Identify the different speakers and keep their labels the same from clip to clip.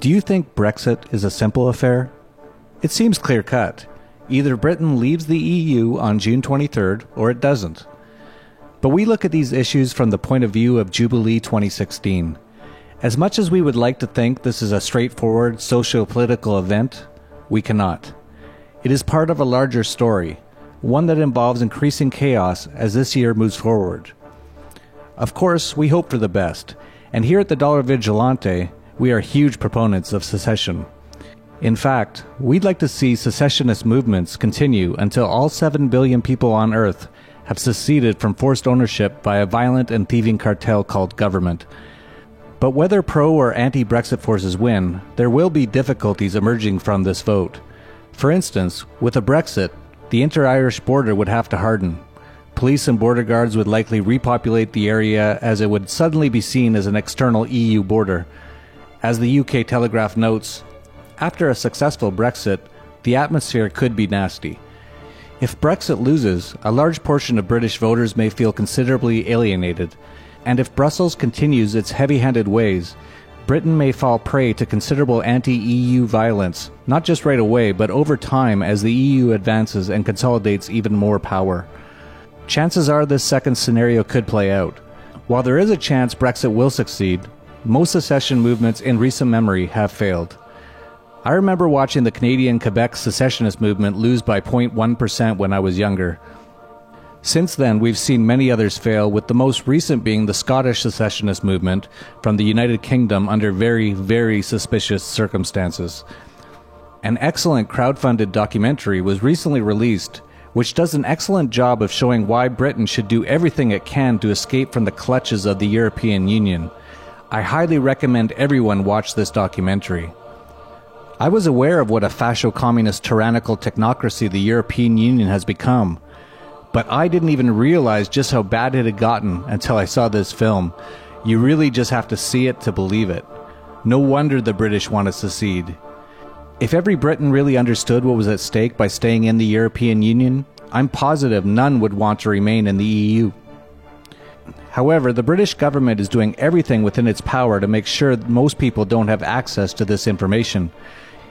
Speaker 1: Do you think Brexit is a simple affair? It seems clear-cut. Either Britain leaves the EU on June 23rd, or it doesn't. But we look at these issues from the point of view of Jubilee 2016. As much as we would like to think this is a straightforward socio-political event, we cannot. It is part of a larger story, one that involves increasing chaos as this year moves forward. Of course, we hope for the best, and here at the Dollar Vigilante, we are huge proponents of secession. In fact, we'd like to see secessionist movements continue until all 7 billion people on Earth have seceded from forced ownership by a violent and thieving cartel called government. But whether pro or anti-Brexit forces win, there will be difficulties emerging from this vote. For instance, with a Brexit, the inter-Irish border would have to harden. Police and border guards would likely repopulate the area as it would suddenly be seen as an external EU border. As the UK Telegraph notes, after a successful Brexit, the atmosphere could be nasty. If Brexit loses, a large portion of British voters may feel considerably alienated, and if Brussels continues its heavy-handed ways, Britain may fall prey to considerable anti-EU violence, not just right away, but over time as the EU advances and consolidates even more power. Chances are this second scenario could play out. While there is a chance Brexit will succeed, most secession movements in recent memory have failed. I remember watching the Canadian-Quebec secessionist movement lose by 0.1% when I was younger. Since then, we've seen many others fail, with the most recent being the Scottish secessionist movement from the United Kingdom under very, very suspicious circumstances. An excellent crowd-funded documentary was recently released, which does an excellent job of showing why Britain should do everything it can to escape from the clutches of the European Union. I highly recommend everyone watch this documentary. I was aware of what a fascio-communist tyrannical technocracy the European Union has become, but I didn't even realize just how bad it had gotten until I saw this film. You really just have to see it to believe it. No wonder the British want to secede. If every Briton really understood what was at stake by staying in the European Union, I'm positive none would want to remain in the EU. However, the British government is doing everything within its power to make sure that most people don't have access to this information.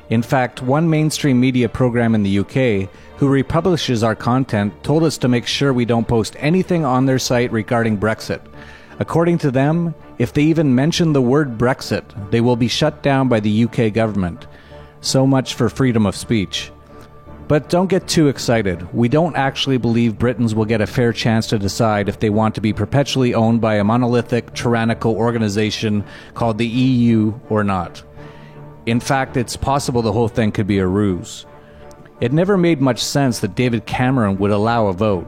Speaker 1: In fact, one mainstream media program in the UK, who republishes our content, told us to make sure we don't post anything on their site regarding Brexit. According to them, if they even mention the word Brexit, they will be shut down by the UK government. So much for freedom of speech. But don't get too excited. We don't actually believe Britons will get a fair chance to decide if they want to be perpetually owned by a monolithic, tyrannical organization called the EU or not. In fact, it's possible the whole thing could be a ruse. It never made much sense that David Cameron would allow a vote.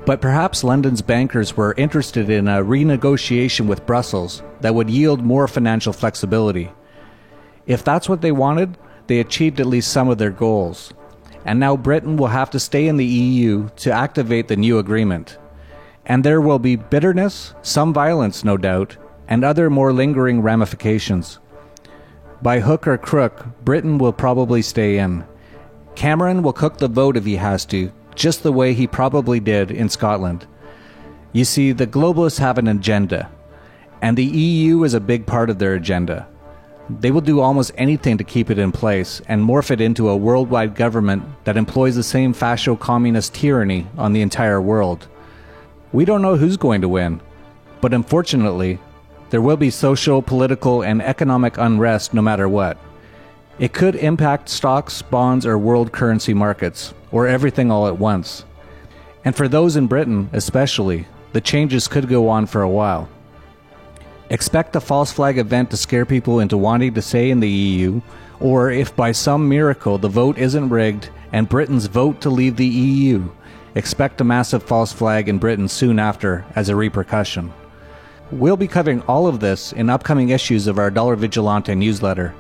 Speaker 1: But perhaps London's bankers were interested in a renegotiation with Brussels that would yield more financial flexibility. If that's what they wanted, they achieved at least some of their goals. And now Britain will have to stay in the EU to activate the new agreement. And there will be bitterness, some violence no doubt, and other more lingering ramifications. By hook or crook, Britain will probably stay in. Cameron will cook the vote if he has to, just the way he probably did in Scotland. You see, the globalists have an agenda, and the EU is a big part of their agenda. They will do almost anything to keep it in place and morph it into a worldwide government that employs the same fascio-communist tyranny on the entire world. We don't know who's going to win, but unfortunately, there will be social, political, and economic unrest no matter what. It could impact stocks, bonds, or world currency markets, or everything all at once. And for those in Britain, especially, the changes could go on for a while. Expect a false flag event to scare people into wanting to stay in the EU, or if by some miracle the vote isn't rigged and Britons vote to leave the EU, expect a massive false flag in Britain soon after as a repercussion. We'll be covering all of this in upcoming issues of our Dollar Vigilante newsletter.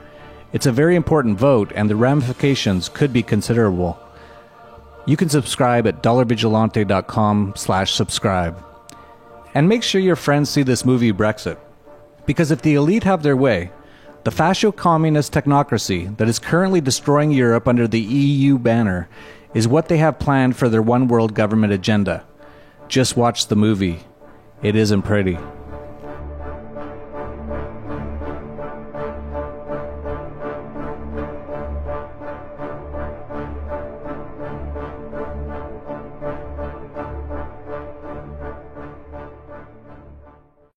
Speaker 1: It's a very important vote, and the ramifications could be considerable. You can subscribe at dollarvigilante.com/subscribe. And make sure your friends see this movie Brexit. Because if the elite have their way, the fascio-communist technocracy that is currently destroying Europe under the EU banner is what they have planned for their one-world government agenda. Just watch the movie. It isn't pretty.